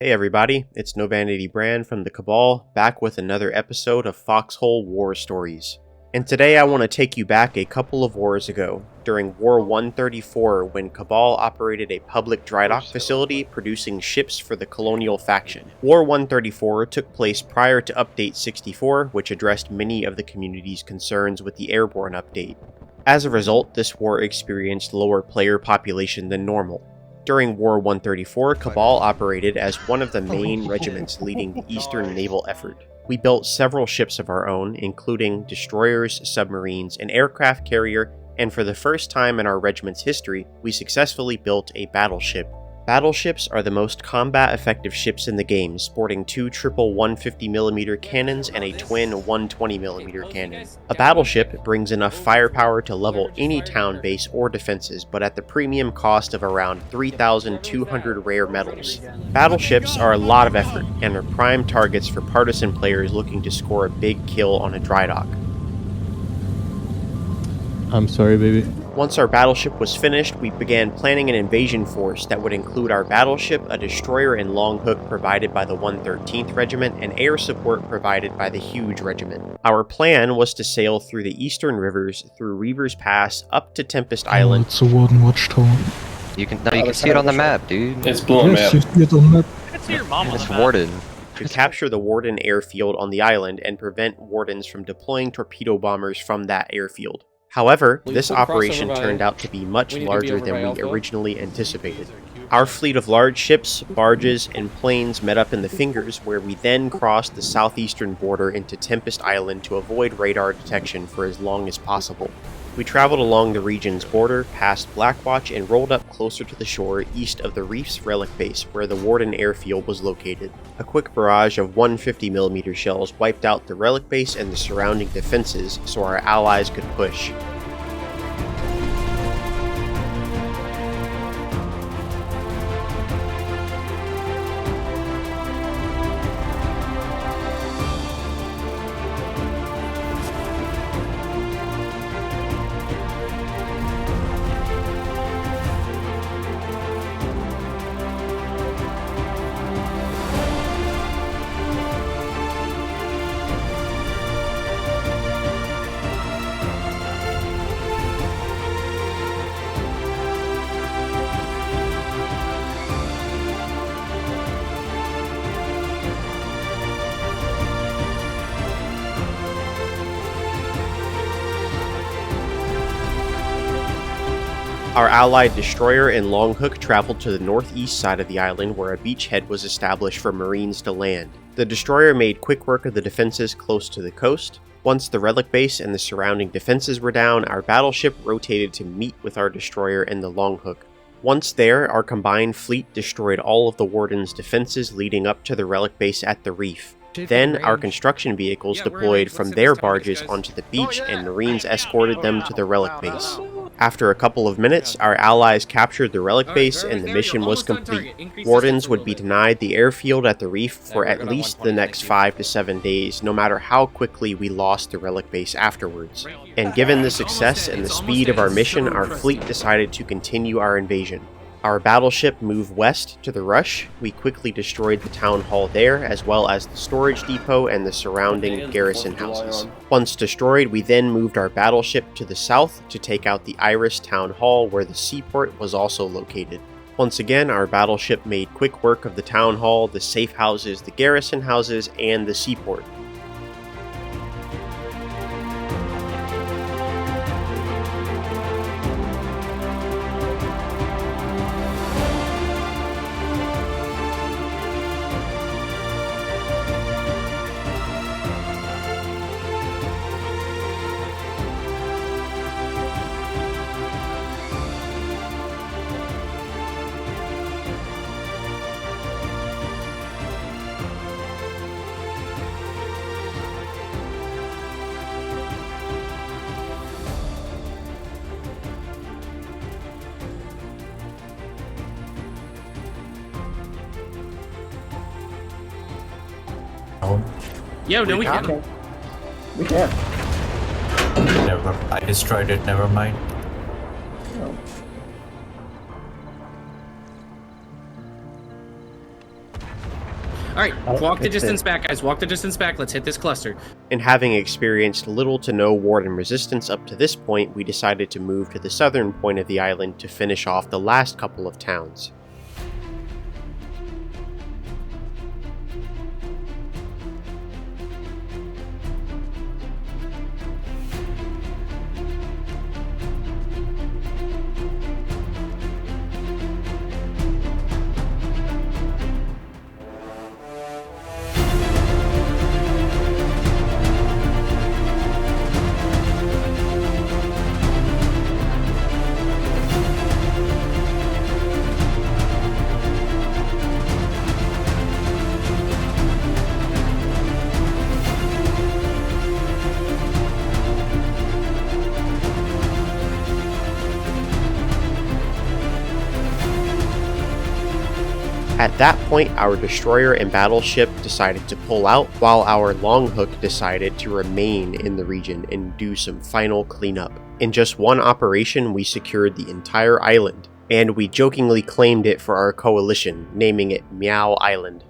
Hey everybody, it's NoVanityBran from the CABAL, back with another episode of Foxhole War Stories. And today I want to take you back a couple of wars ago, during War 134, when CABAL operated a public dry dock facility producing ships for the Colonial faction. War 134 took place prior to Update 64, which addressed many of the community's concerns with the airborne update. As a result, this war experienced lower player population than normal. During War 134, CABAL operated as one of the main regiments leading the Eastern naval effort. We built several ships of our own, including destroyers, submarines, an aircraft carrier, and for the first time in our regiment's history, we successfully built a battleship. Battleships are the most combat-effective ships in the game, sporting two triple 150mm cannons and a twin 120mm cannon. A battleship brings enough firepower to level any town base or defenses, but at the premium cost of around 3,200 rare metals. Battleships are a lot of effort, and are prime targets for partisan players looking to score a big kill on a dry dock. I'm sorry, baby. Once our battleship was finished, we began planning an invasion force that would include our battleship, a destroyer and longhook provided by the 113th Regiment, and air support provided by the HUGE Regiment. Our plan was to sail through the eastern rivers, through Reaver's Pass, up to Tempest Island. It's a Warden watchtower. You can see it on the map, dude. It's blue on Yes, map. you see it on map. I can see your mom on It's the map. Warden. To capture the Warden airfield on the island and prevent Wardens from deploying torpedo bombers from that airfield. However, this operation turned out to be much larger than we originally anticipated. Our fleet of large ships, barges, and planes met up in the Fingers, where we then crossed the southeastern border into Tempest Island to avoid radar detection for as long as possible. We traveled along the region's border, past Blackwatch, and rolled up closer to the shore east of the Reef's relic base, where the Warden airfield was located. A quick barrage of 150mm shells wiped out the relic base and the surrounding defenses so our allies could push. Our allied destroyer and longhook traveled to the northeast side of the island where a beachhead was established for Marines to land. The destroyer made quick work of the defenses close to the coast. Once the relic base and the surrounding defenses were down, our battleship rotated to meet with our destroyer and the longhook. Once there, our combined fleet destroyed all of the Warden's defenses leading up to the relic base at the Reef. Then, our construction vehicles deployed from their barges onto the beach and Marines escorted them to the relic base. After a couple of minutes, our allies captured the relic base and the mission was complete. Wardens would be denied the airfield at the Reef for at least the next 5 to 7 days, no matter how quickly we lost the relic base afterwards. And given the success and the speed of our mission, our fleet decided to continue our invasion. Our battleship moved west to the Rush. We quickly destroyed the town hall there, as well as the storage depot and the surrounding garrison houses. Once destroyed, we then moved our battleship to the south to take out the Iris town hall, where the seaport was also located. Once again, our battleship made quick work of the town hall, the safe houses, the garrison houses, and the seaport. Yeah, no, we can. We can. Never. I destroyed it. Never mind. Alright, walk the distance back, guys. Walk the distance back. Let's hit this cluster. And having experienced little to no Warden resistance up to this point, we decided to move to the southern point of the island to finish off the last couple of towns. At that point, our destroyer and battleship decided to pull out, while our longhook decided to remain in the region and do some final cleanup. In just one operation, we secured the entire island, and we jokingly claimed it for our coalition, naming it MEOW Island.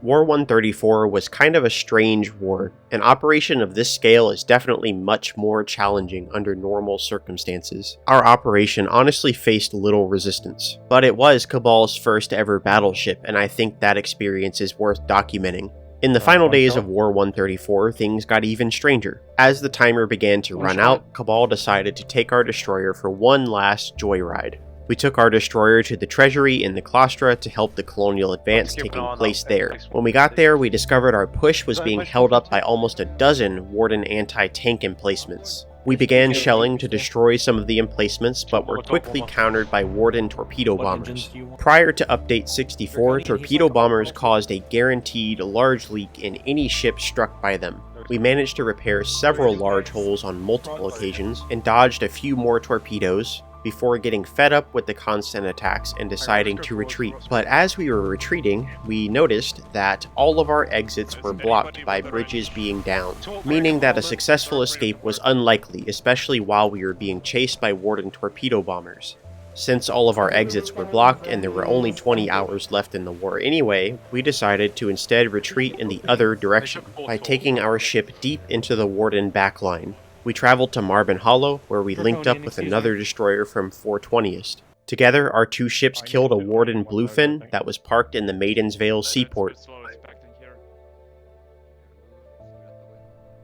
War 134 was kind of a strange war. An operation of this scale is definitely much more challenging under normal circumstances. Our operation honestly faced little resistance, but it was CABAL's first ever battleship, and I think that experience is worth documenting. In the final days of War 134, things got even stranger. As the timer began to run out, CABAL decided to take our destroyer for one last joyride. We took our destroyer to the treasury in the Claustra to help the Colonial advance taking place there. When we got there, we discovered our push was being held up by almost a dozen Warden anti-tank emplacements. We began shelling to destroy some of the emplacements, but were quickly countered by Warden torpedo bombers. Prior to Update 64, torpedo bombers caused a guaranteed large leak in any ship struck by them. We managed to repair several large holes on multiple occasions, and dodged a few more torpedoes, before getting fed up with the constant attacks and deciding to retreat. But as we were retreating, we noticed that all of our exits were blocked by bridges being downed, meaning that a successful escape was unlikely, especially while we were being chased by Warden torpedo bombers. Since all of our exits were blocked and there were only 20 hours left in the war anyway, we decided to instead retreat in the other direction by taking our ship deep into the Warden backline. We traveled to Marvin Hollow, where we linked up with another destroyer from 420th. Together, our two ships killed a Warden Bluefin that was parked in the Maiden's Vale seaport.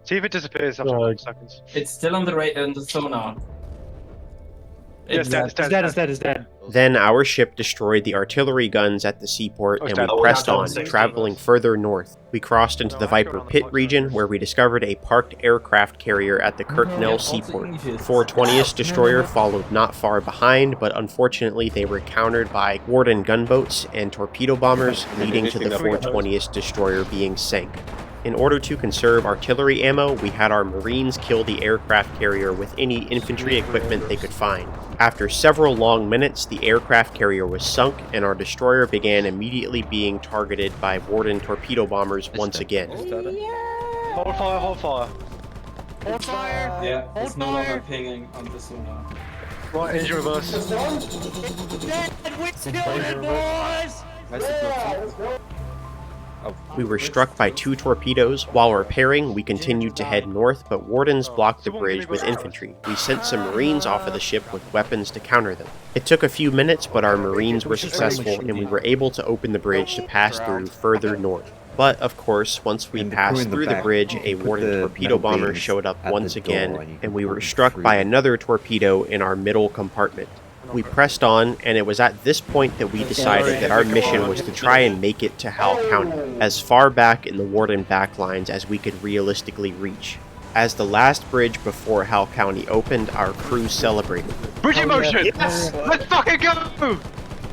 See if it disappears after 5 seconds. It's still on the sonar. It's dead. Then our ship destroyed the artillery guns at the seaport and we pressed on, traveling further north. We crossed into the Viper Pit region where we discovered a parked aircraft carrier at the Colonial seaport. 420th destroyer followed not far behind, but unfortunately they were countered by Warden gunboats and torpedo bombers, leading to the 420th destroyer being sank. In order to conserve artillery ammo, we had our Marines kill the aircraft carrier with any infantry equipment they could find. After several long minutes, the aircraft carrier was sunk, and our destroyer began immediately being targeted by Warden torpedo bombers once again. Hold fire, hold fire. Hold fire! Yeah, it's no longer pinging on the sonar. Right, engine reverse. We were struck by 2 torpedoes. While repairing, we continued to head north, but Wardens blocked the bridge with infantry. We sent some Marines off of the ship with weapons to counter them. It took a few minutes, but our Marines were successful, and we were able to open the bridge to pass through further north. But, of course, once we passed through the bridge, a Warden torpedo bomber showed up once again, and we were struck by another torpedo in our middle compartment. We pressed on, and it was at this point that we decided that our mission was to try and make it to Hal County, as far back in the Warden backlines as we could realistically reach. As the last bridge before Hal County opened, our crew celebrated. Bridge in motion! Yes! Let's fucking go!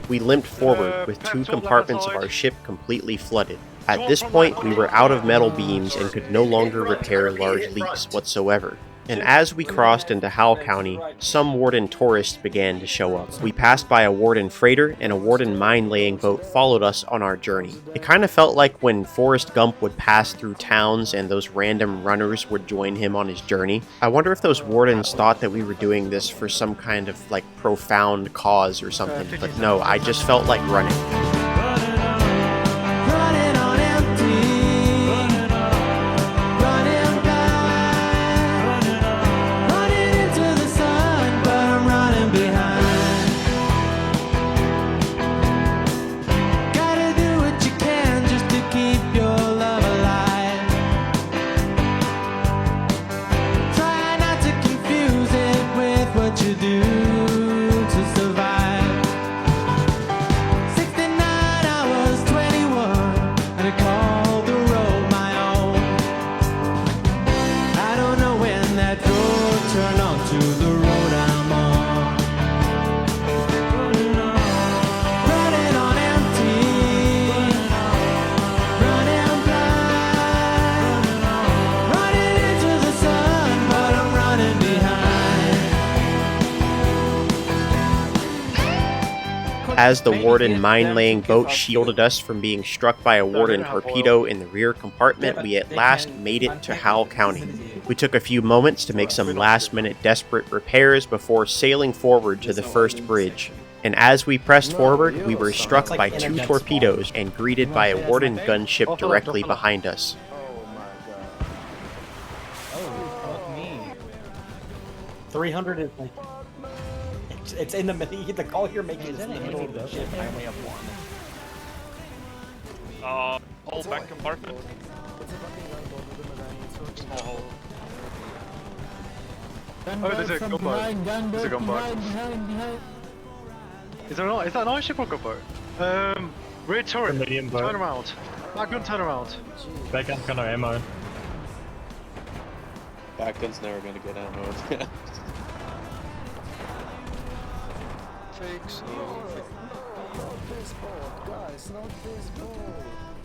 We limped forward, with 2 compartments of our ship completely flooded. At this point, we were out of metal beams and could no longer repair large leaks whatsoever. And as we crossed into Hal County, some Warden tourists began to show up. We passed by a Warden freighter, and a Warden mine-laying boat followed us on our journey. It kind of felt like when Forrest Gump would pass through towns and those random runners would join him on his journey. I wonder if those Wardens thought that we were doing this for some kind of, profound cause or something. But no, I just felt like running. Running on empty. As the Warden mine-laying boat shielded us from being struck by a Warden torpedo in the rear compartment, we at last made it to Howell County. We took a few moments to make some last-minute desperate repairs before sailing forward to the first bridge. And as we pressed forward, we were struck by 2 torpedoes and greeted by a Warden gunship directly behind us. Oh, fuck me. 300 is like... It's in the middle. The call you're making is in the middle of the ship. I only have 1. Whole back compartment. Small hole. Oh, there's a gunboat. There's a gunboat. Is that an iron ship or gunboat? Rear turret. Turn around. Back gun, turn around. Back gun's got no ammo. Back gun's never gonna get ammo.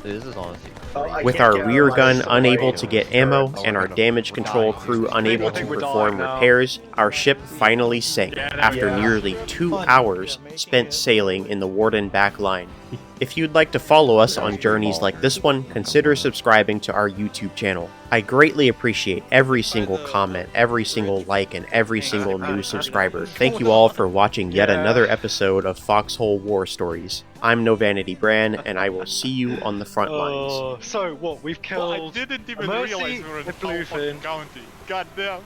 This is honestly With our rear gun unable to get ammo and our damage control crew unable to perform repairs, our ship finally sank after nearly 2 hours spent sailing in the Warden backline. If you'd like to follow us on journeys like this one, consider subscribing to our YouTube channel. I greatly appreciate every single comment, every single like, and every single new subscriber. Thank you all for watching yet another episode of Foxhole War Stories. I'm NoVanityBran, and I will see you on the front lines. So what? We've killed. I didn't even Mercy realize we were in and Bluefin. County. God damn.